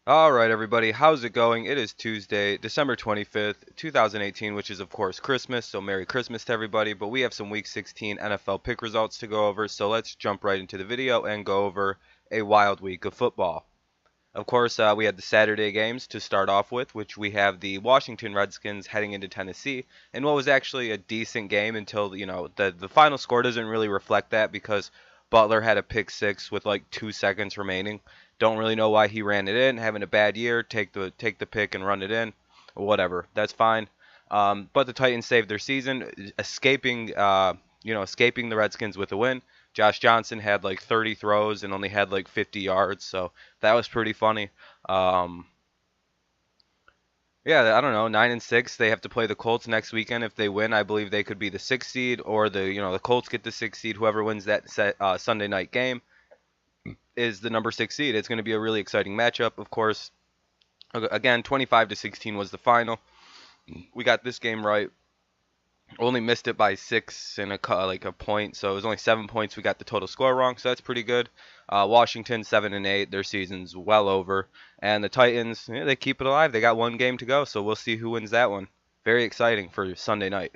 Alright everybody, how's it going? It is Tuesday, December 25th, 2018, which is of course Christmas, so Merry Christmas to everybody, but we have some Week 16 NFL pick results to go over, so let's jump right into the video and go over a wild week of football. Of course, we had the Saturday games to start off with, which we have the Washington Redskins heading into Tennessee, and what was actually a decent game until, the final score doesn't really reflect that because Butler had a pick six with like 2 seconds remaining. Don't really know why he ran it in, having a bad year, take the pick and run it in, whatever. That's fine. But the Titans saved their season, escaping the Redskins with a win. Josh Johnson had like 30 throws and only had like 50 yards, so that was pretty funny. Um, yeah, I don't know. 9-6. They have to play the Colts next weekend. If they win, I believe they could be the sixth seed, or the Colts get the sixth seed. Whoever wins that Sunday night game is the number six seed. It's going to be a really exciting matchup. Of course, again, 25-16 was the final. We got this game right. Only missed it by six and like a point, so it was only 7 points. We got the total score wrong, so that's pretty good. Washington 7-8, their season's well over, and the Titans, they keep it alive. They got one game to go, so we'll see who wins that one. Very exciting for Sunday night.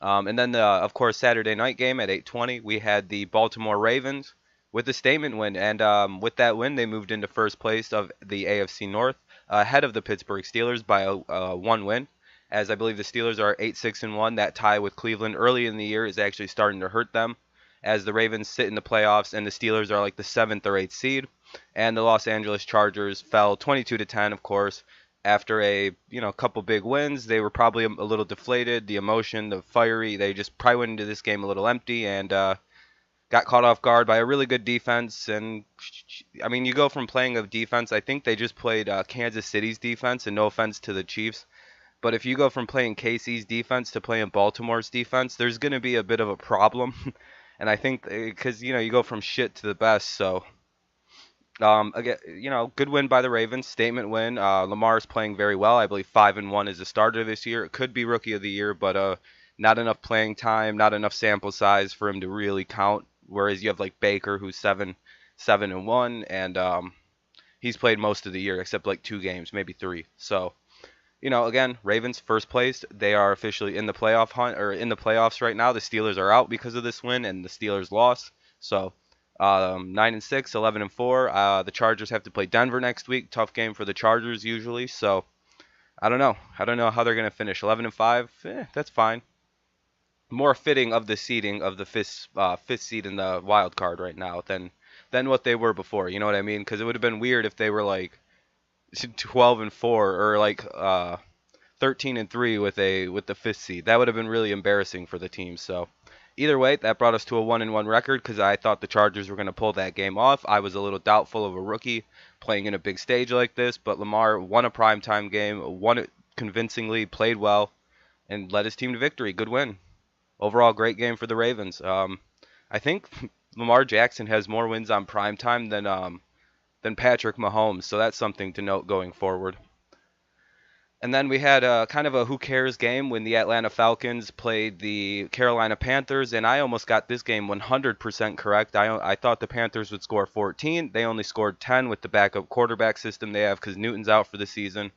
And then of course Saturday night game at 8:20, we had the Baltimore Ravens with a statement win, and with that win, they moved into first place of the AFC North, ahead of the Pittsburgh Steelers by one win, as I believe the Steelers are 8-6-1. That tie with Cleveland early in the year is actually starting to hurt them, as the Ravens sit in the playoffs and the Steelers are like the seventh or eighth seed, and the Los Angeles Chargers fell 22-10, of course, after a couple big wins. They were probably a little deflated, the emotion, the fiery. They just probably went into this game a little empty and got caught off guard by a really good defense. And I mean, you go from playing a defense. I think they just played Kansas City's defense, and no offense to the Chiefs, but if you go from playing KC's defense to playing Baltimore's defense, there's going to be a bit of a problem. And I think because you go from shit to the best, so again, good win by the Ravens, statement win. Lamar is playing very well. I believe 5-1 is the starter this year. It could be rookie of the year, but not enough playing time, not enough sample size for him to really count. Whereas you have like Baker, who's 7-1, and he's played most of the year except like 2 games, maybe 3. So again, Ravens first place. They are officially in the playoff hunt or in the playoffs right now. The Steelers are out because of this win, and the Steelers lost. So 9-6, 11-4. The Chargers have to play Denver next week. Tough game for the Chargers usually. So I don't know. I don't know how they're gonna finish. 11-5. That's fine. More fitting of the seeding of the fifth seed in the wild card right now than what they were before. You know what I mean? Because it would have been weird if they were like 12-4 or like 13-3 with the fifth seed. That would have been really embarrassing for the team. So either way, that brought us to a 1-1 record because I thought the Chargers were going to pull that game off. I was a little doubtful of a rookie playing in a big stage like this, but Lamar won a primetime game, won it convincingly, played well, and led his team to victory. Good win. Overall, great game for the Ravens. I think Lamar Jackson has more wins on primetime than Patrick Mahomes, so that's something to note going forward. And then we had a kind of a who cares game when the Atlanta Falcons played the Carolina Panthers, and I almost got this game 100% correct. I thought the Panthers would score 14. They only scored 10 with the backup quarterback system they have because Newton's out for the season.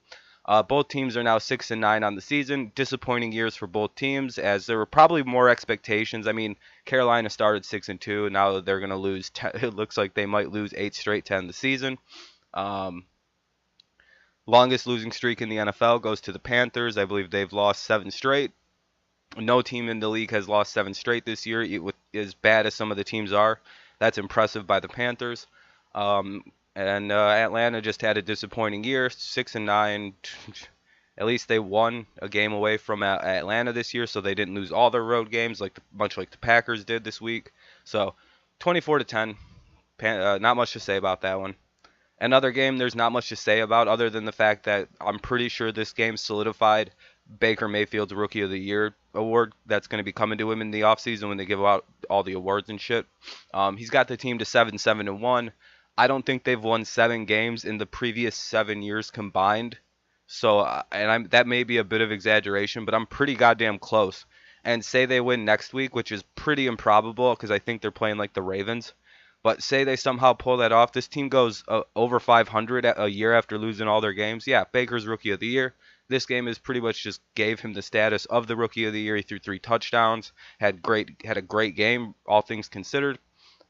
Both teams are now 6-9 on the season. Disappointing years for both teams, as there were probably more expectations. I mean, Carolina started 6-2, and now they're going to lose. It looks like they might lose 8 straight to end the season. Um, Longest losing streak in the NFL goes to the Panthers. I believe they've lost 7 straight. No team in the league has lost 7 straight this year, as bad as some of the teams are. That's impressive by the Panthers. And Atlanta just had a disappointing year, 6-9. At least they won a game away from Atlanta this year, so they didn't lose all their road games much like the Packers did this week. So 24-10. Not much to say about that one. Another game there's not much to say about other than the fact that I'm pretty sure this game solidified Baker Mayfield's Rookie of the Year award that's going to be coming to him in the offseason when they give out all the awards and shit. He's got the team to 7-1. I don't think they've won 7 games in the previous 7 years combined. So, that may be a bit of exaggeration, but I'm pretty goddamn close. And say they win next week, which is pretty improbable because I think they're playing like the Ravens. But say they somehow pull that off, this team goes over 500 a year after losing all their games. Yeah, Baker's Rookie of the Year. This game is pretty much just gave him the status of the Rookie of the Year. He threw 3 touchdowns, had a great game, all things considered.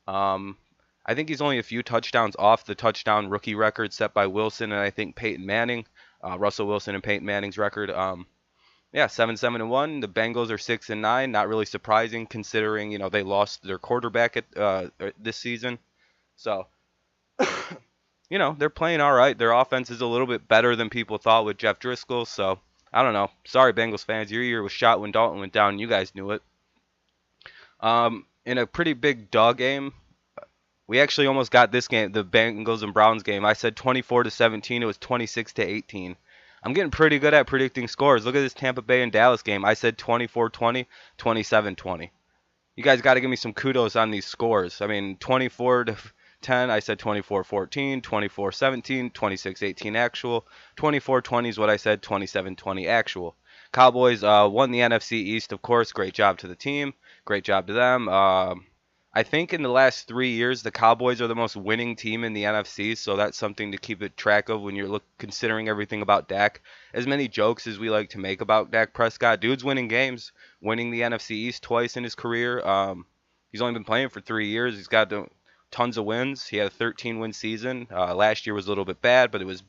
Um, I think he's only a few touchdowns off the touchdown rookie record set by Wilson and I think Peyton Manning, Russell Wilson and Peyton Manning's record. Yeah, 7-7-1. The Bengals are 6-9. Not really surprising considering they lost their quarterback at this season. So they're playing all right. Their offense is a little bit better than people thought with Jeff Driscoll. So I don't know. Sorry, Bengals fans. Your year was shot when Dalton went down. You guys knew it. In a pretty big dog game, we actually almost got this game, the Bengals and Browns game. I said 24-17. It was 26-18. I'm getting pretty good at predicting scores. Look at this Tampa Bay and Dallas game. I said 24-20, 27-20. You guys got to give me some kudos on these scores. I mean, 24-10, I said 24-14, 24-17, 26-18 actual. 24-20 is what I said, 27-20 actual. Cowboys won the NFC East, of course. Great job to the team. Great job to them. I think in the last 3 years, the Cowboys are the most winning team in the NFC, so that's something to keep it track of when you're considering everything about Dak. As many jokes as we like to make about Dak Prescott, dude's winning games, winning the NFC East twice in his career. He's only been playing for 3 years. He's got tons of wins. He had a 13-win season. Last year was a little bit bad, but it was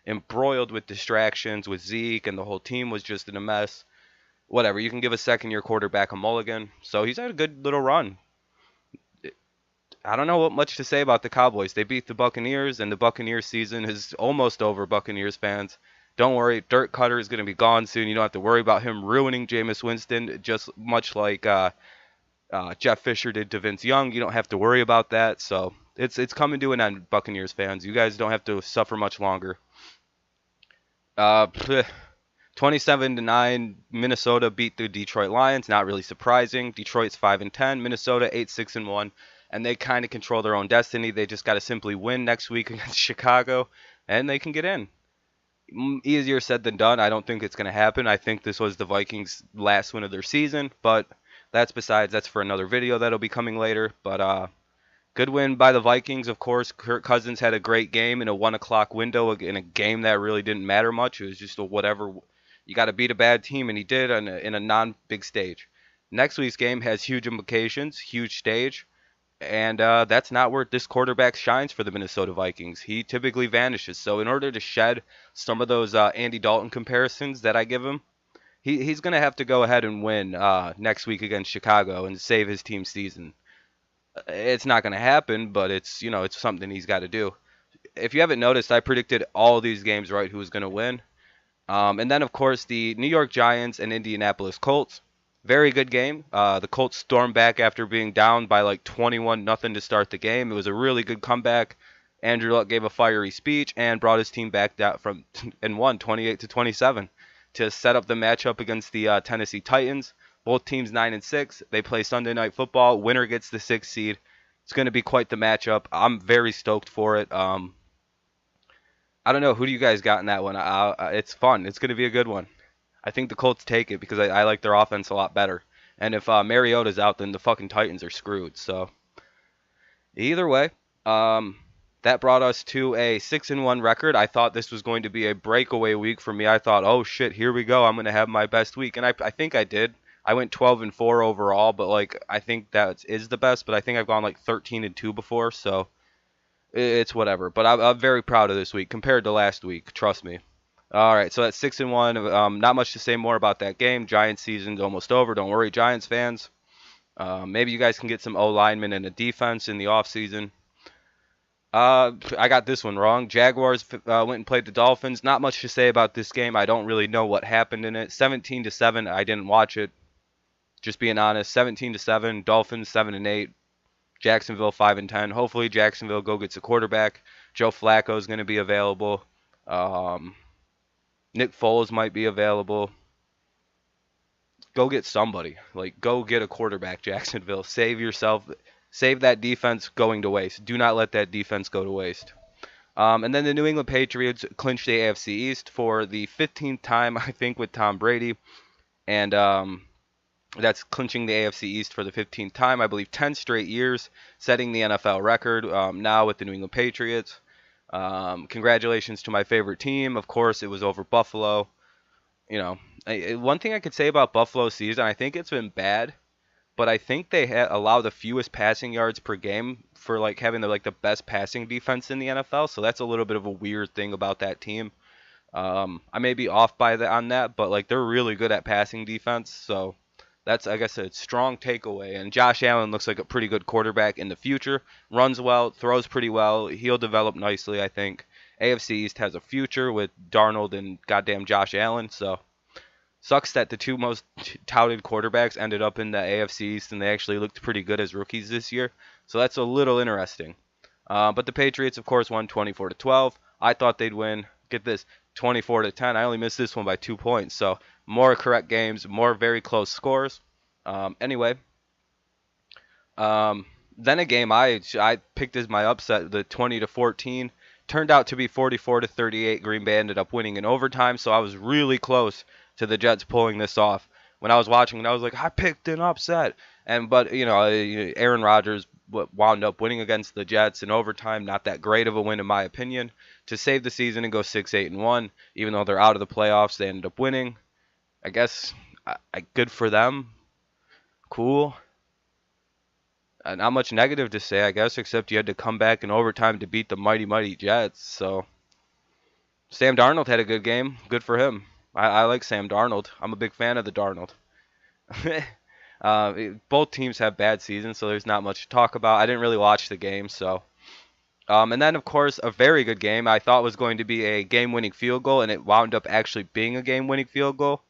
embroiled with distractions with Zeke, and the whole team was just in a mess. Whatever, you can give a second-year quarterback a mulligan. So he's had a good little run. I don't know what much to say about the Cowboys. They beat the Buccaneers, and the Buccaneers season is almost over, Buccaneers fans. Don't worry, Dirk Cutter is going to be gone soon. You don't have to worry about him ruining Jameis Winston, just much like Jeff Fisher did to Vince Young. You don't have to worry about that. So it's coming to an end, Buccaneers fans. You guys don't have to suffer much longer. 27-9, Minnesota beat the Detroit Lions. Not really surprising. Detroit's 5-10, Minnesota 8-6-1. And they kind of control their own destiny. They just got to simply win next week against Chicago, and they can get in. Easier said than done. I don't think it's going to happen. I think this was the Vikings' last win of their season, but that's for another video that'll be coming later. But good win by the Vikings, of course. Kirk Cousins had a great game in a 1 o'clock window in a game that really didn't matter much. It was just a whatever. You got to beat a bad team, and he did in a non-big stage. Next week's game has huge implications, huge stage. And that's not where this quarterback shines for the Minnesota Vikings. He typically vanishes. So in order to shed some of those Andy Dalton comparisons that I give him, he's going to have to go ahead and win next week against Chicago and save his team's season. It's not going to happen, but it's something he's got to do. If you haven't noticed, I predicted all these games right who was going to win. And then, of course, the New York Giants and Indianapolis Colts. Very good game. The Colts stormed back after being down by like 21-0 to start the game. It was a really good comeback. Andrew Luck gave a fiery speech and brought his team back down and won 28-27 to set up the matchup against the Tennessee Titans. Both teams 9-6. They play Sunday Night Football. Winner gets the 6th seed. It's going to be quite the matchup. I'm very stoked for it. I don't know. Who do you guys got in that one? It's fun. It's going to be a good one. I think the Colts take it because I like their offense a lot better. And if Mariota's out, then the fucking Titans are screwed. So either way, that brought us to a 6-1 record. I thought this was going to be a breakaway week for me. I thought, oh shit, here we go. I'm going to have my best week. And I think I did. I went 12-4 overall, but like I think that is the best. But I think I've gone like 13-2 before, so it's whatever. But I'm very proud of this week compared to last week. Trust me. All right, so that's 6-1. Not much to say more about that game. Giants season's almost over. Don't worry, Giants fans. Maybe you guys can get some O-linemen and a defense in the offseason. I got this one wrong. Jaguars went and played the Dolphins. Not much to say about this game. I don't really know what happened in it. 17-7. I didn't watch it. Just being honest. 17-7. Dolphins 7-8. Jacksonville 5-10. Hopefully Jacksonville go gets a quarterback. Joe Flacco is going to be available. Nick Foles might be available. Go get somebody. Like, go get a quarterback, Jacksonville. Save yourself. Save that defense going to waste. Do not let that defense go to waste. And then the New England Patriots clinched the AFC East for the 15th time, I think, with Tom Brady. And That's clinching the AFC East for the 15th time, I believe 10 straight years, setting the NFL record now with the New England Patriots. Congratulations to my favorite team. Of course, it was over Buffalo. You know, one thing I could say about Buffalo's season, I think it's been bad, but I think they allow the fewest passing yards per game for like having the best passing defense in the NFL. So that's a little bit of a weird thing about that team. I may be off by on that, but like they're really good at passing defense. So that's, I guess, a strong takeaway. And Josh Allen looks like a pretty good quarterback in the future. Runs well, throws pretty well. He'll develop nicely, I think. AFC East has a future with Darnold and goddamn Josh Allen. So sucks that the two most touted quarterbacks ended up in the AFC East and they actually looked pretty good as rookies this year. So that's a little interesting. But the Patriots, of course, won 24-12. I thought they'd win. Get this, 24-10. I only missed this one by 2 points. So more correct games, more very close scores. Anyway, then a game I picked as my upset, the 20-14, turned out to be 44-38. Green Bay ended up winning in overtime, so I was really close to the Jets pulling this off. When I was watching it, I was like, I picked an upset. But Aaron Rodgers wound up winning against the Jets in overtime. Not that great of a win in my opinion. To save the season and go 6-8-1, even though they're out of the playoffs, they ended up winning. I guess good for them. Cool. Not much negative to say, I guess, except you had to come back in overtime to beat the mighty, mighty Jets. So Sam Darnold had a good game. Good for him. I like Sam Darnold. I'm a big fan of the Darnold. Both teams have bad seasons, so there's not much to talk about. I didn't really watch the game, so. And then, of course, a very good game. I thought was going to be a game-winning field goal, and it wound up actually being a game-winning field goal.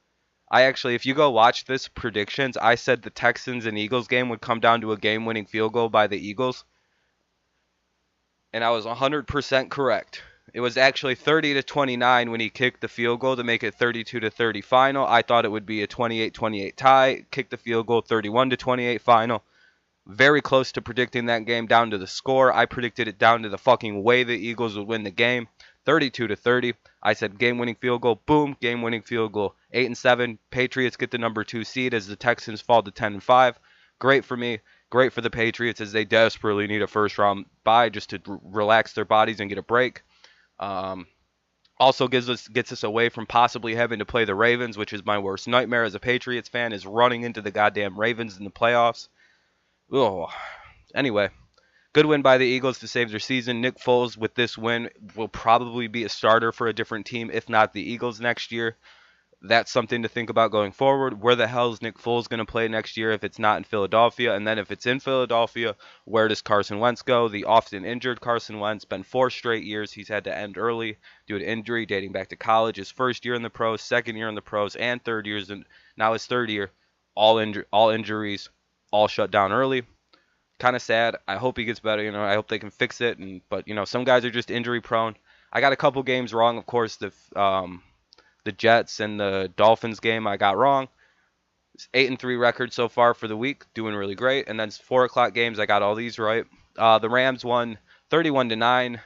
If you go watch this predictions, I said the Texans and Eagles game would come down to a game-winning field goal by the Eagles, and I was 100% correct. It was actually 30-29 when he kicked the field goal to make it 32-30 final. I thought it would be a 28-28 tie. Kicked the field goal, 31-28 final. Very close to predicting that game down to the score. I predicted it down to the fucking way the Eagles would win the game. 32-30. I said game-winning field goal. Boom, game-winning field goal. 8-7. Patriots get the number 2 seed as the Texans fall to 10-5. Great for me. Great for the Patriots as they desperately need a first-round bye just to relax their bodies and get a break. Also gets us away from possibly having to play the Ravens, which is my worst nightmare as a Patriots fan, is running into the goddamn Ravens in the playoffs. Oh. Anyway, good win by the Eagles to save their season. Nick Foles, with this win, will probably be a starter for a different team, if not the Eagles next year. That's something to think about going forward. Where the hell is Nick Foles going to play next year if it's not in Philadelphia? And then if it's in Philadelphia, where does Carson Wentz go? The often injured Carson Wentz. Been 4 straight years he's had to end early due to injury dating back to college. His first year in the pros, second year in the pros, and now his third year. All injuries, all shut down early. Kind of sad. I hope he gets better. I hope they can fix it. But some guys are just injury prone. I got a couple games wrong. Of course, the Jets and the Dolphins game I got wrong. 8-3 record so far for the week, doing really great. And then 4 o'clock games, I got all these right. The Rams won 31-9.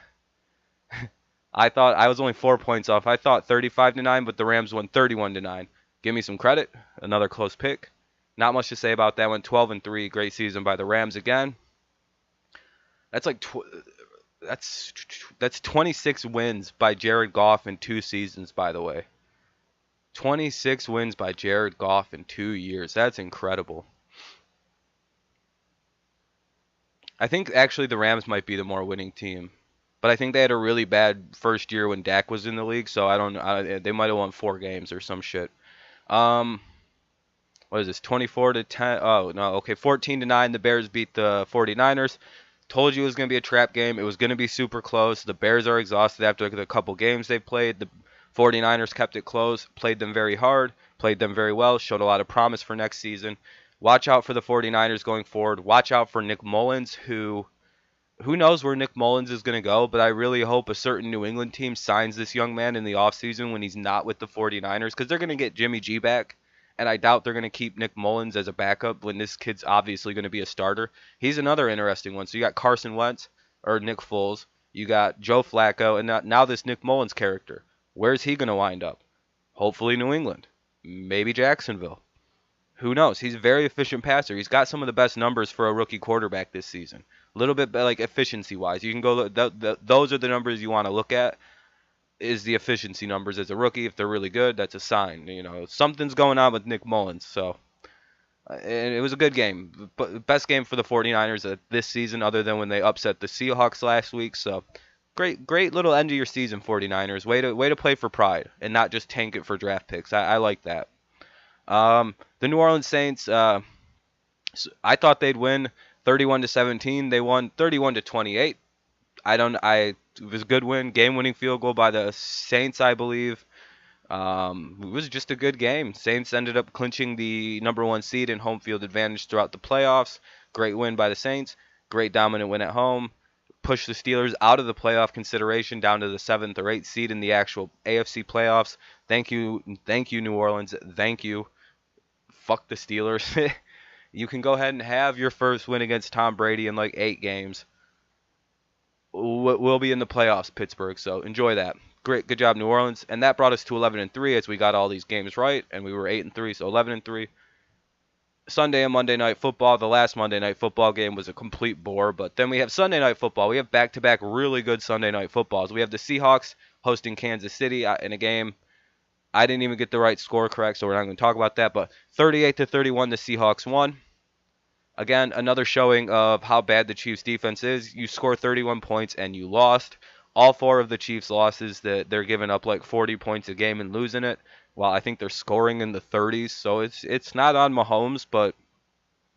I thought I was only 4 points off. I thought 35-9, but the Rams won 31-9. Give me some credit. Another close pick. Not much to say about that one. 12-3, great season by the Rams again. That's like that's 26 wins by Jared Goff in 2 seasons, by the way. 26 wins by Jared Goff in 2 years. That's incredible. I think actually the Rams might be the more winning team. But I think they had a really bad first year when Dak was in the league, so I don't know. They might have won 4 games or some shit. What is this? 24-10. Oh, no. Okay, 14-9. The Bears beat the 49ers. Told you it was going to be a trap game. It was going to be super close. The Bears are exhausted after the couple games they've played. The 49ers kept it close, played them very hard, played them very well, showed a lot of promise for next season. Watch out for the 49ers going forward. Watch out for Nick Mullins, who knows where Nick Mullins is going to go, but I really hope a certain New England team signs this young man in the offseason when he's not with the 49ers, because they're going to get Jimmy G back, and I doubt they're going to keep Nick Mullins as a backup when this kid's obviously going to be a starter. He's another interesting one. So you got Carson Wentz, or Nick Foles, you got Joe Flacco, and now this Nick Mullins character. Where's he going to wind up? Hopefully New England. Maybe Jacksonville. Who knows? He's a very efficient passer. He's got some of the best numbers for a rookie quarterback this season. A little bit like efficiency wise. You can go look, those are the numbers you want to look at. Is the efficiency numbers as a rookie. If they're really good, that's a sign. You know, something's going on with Nick Mullins. So and it was a good game. But best game for the 49ers this season other than when they upset the Seahawks last week. So great little end of your season 49ers. Way to play for pride and not just tank it for draft picks. I like that. The New Orleans Saints, I thought they'd win 31-17. They won 31-28. It was a good win, game-winning field goal by the Saints, I believe. It was just a good game. Saints ended up clinching the #1 seed and home field advantage throughout the playoffs. Great win by the Saints. Great dominant win at home. Pushed the Steelers out of the playoff consideration down to the 7th or 8th seed in the actual AFC playoffs. Thank you, New Orleans. Thank you. Fuck the Steelers. You can go ahead and have your first win against Tom Brady in like 8 games. We'll be in the playoffs, Pittsburgh, so enjoy that. Great, good job, New Orleans. And that brought us to 11-3 as we got all these games right, and we were 8-3, so 11-3. Sunday and Monday Night Football. The last Monday Night Football game was a complete bore, but then we have Sunday Night Football. We have back-to-back really good Sunday Night Footballs. We have the Seahawks hosting Kansas City in a game. I didn't even get the right score correct, so we're not going to talk about that. But 38-31, the Seahawks won. Again, another showing of how bad the Chiefs' defense is. You score 31 points and you lost. All 4 of the Chiefs' losses, that they're giving up like 40 points a game and losing it. While I think they're scoring in the 30s, so it's not on Mahomes, but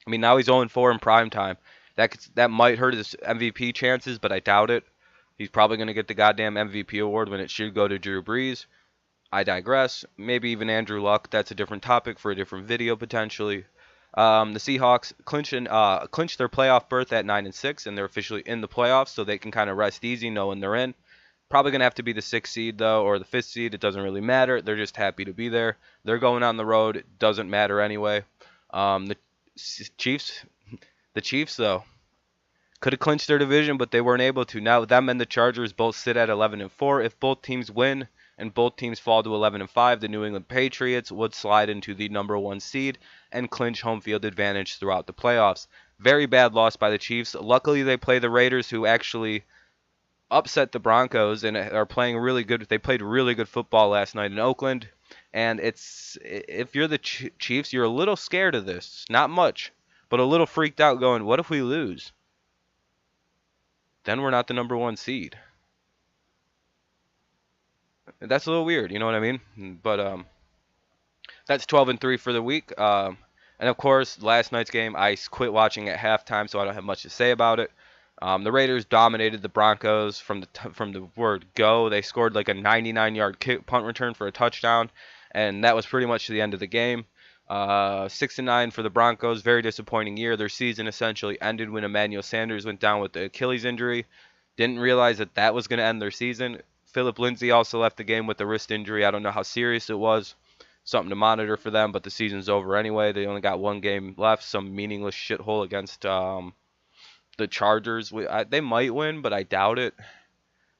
I mean now he's 0-4 in prime time. That might hurt his MVP chances, but I doubt it. He's probably going to get the goddamn MVP award when it should go to Drew Brees. I digress. Maybe even Andrew Luck. That's a different topic for a different video potentially. The Seahawks clinch their playoff berth at 9-6, and they're officially in the playoffs, so they can kind of rest easy knowing they're in. Probably gonna have to be the 6th seed though, or the 5th seed. It doesn't really matter. They're just happy to be there. They're going on the road. It doesn't matter anyway. The Chiefs, though, could have clinched their division, but they weren't able to. Now them and the Chargers both sit at 11-4. If both teams win and both teams fall to 11-5, the New England Patriots would slide into the #1 seed and clinch home field advantage throughout the playoffs. Very bad loss by the Chiefs. Luckily, they play the Raiders, who actually upset the Broncos and are playing really good. They played really good football last night in Oakland, and if you're the Chiefs, you're a little scared of this. Not much, but a little freaked out going, what if we lose? Then we're not the #1 seed. That's a little weird, you know what I mean? But that's 12-3 for the week. And of course, last night's game, I quit watching at halftime, so I don't have much to say about it. The Raiders dominated the Broncos from the word go. They scored like a 99-yard punt return for a touchdown, and that was pretty much the end of the game. 6-9 for the Broncos. Very disappointing year. Their season essentially ended when Emmanuel Sanders went down with the Achilles injury. Didn't realize that was going to end their season. Philip Lindsay also left the game with a wrist injury. I don't know how serious it was. Something to monitor for them, but the season's over anyway. They only got 1 game left. Some meaningless shithole against the Chargers. They might win, but I doubt it.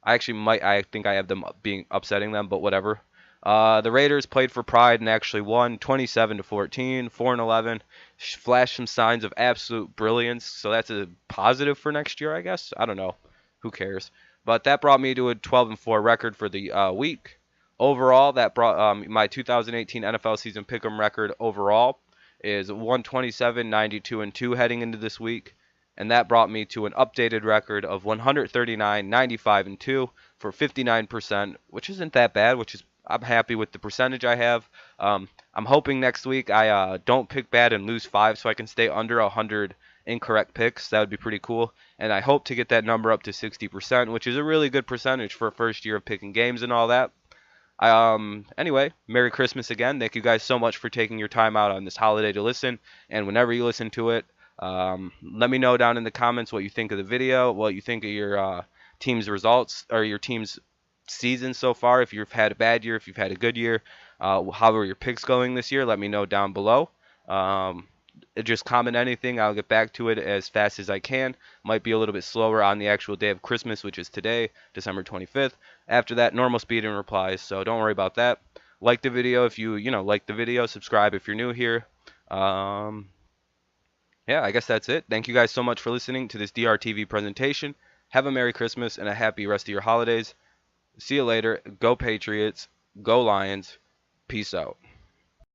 I think I have them upsetting them, but whatever. The Raiders played for pride and actually won 27-14, 4-11. Flashed some signs of absolute brilliance, so that's a positive for next year, I guess. I don't know. Who cares? But that brought me to a 12-4 record for the week. Overall, that brought my 2018 NFL season pick'em record overall is 127, 92, and 2 heading into this week. And that brought me to an updated record of 139, 95, and 2 for 59%, which isn't that bad, I'm happy with the percentage I have. I'm hoping next week I don't pick bad and lose 5 so I can stay under 100 incorrect picks. That would be pretty cool. And I hope to get that number up to 60%, which is a really good percentage for a first year of picking games and all that. Anyway, Merry Christmas again. Thank you guys so much for taking your time out on this holiday to listen. And whenever you listen to it, let me know down in the comments what you think of the video, what you think of your team's results or your team's season so far. If you've had a bad year, if you've had a good year, how are your picks going this year? Let me know down below. Just comment anything. I'll get back to it as fast as I can. Might be a little bit slower on the actual day of Christmas, which is today, December 25th. After that, normal speed and replies, so don't worry about that. Like the video if you like the video. Subscribe if you're new here. Um, yeah, I guess that's it. Thank you guys so much for listening to this DrTV presentation. Have a Merry Christmas and a happy rest of your holidays. See you later. Go Patriots. Go Lions. Peace out.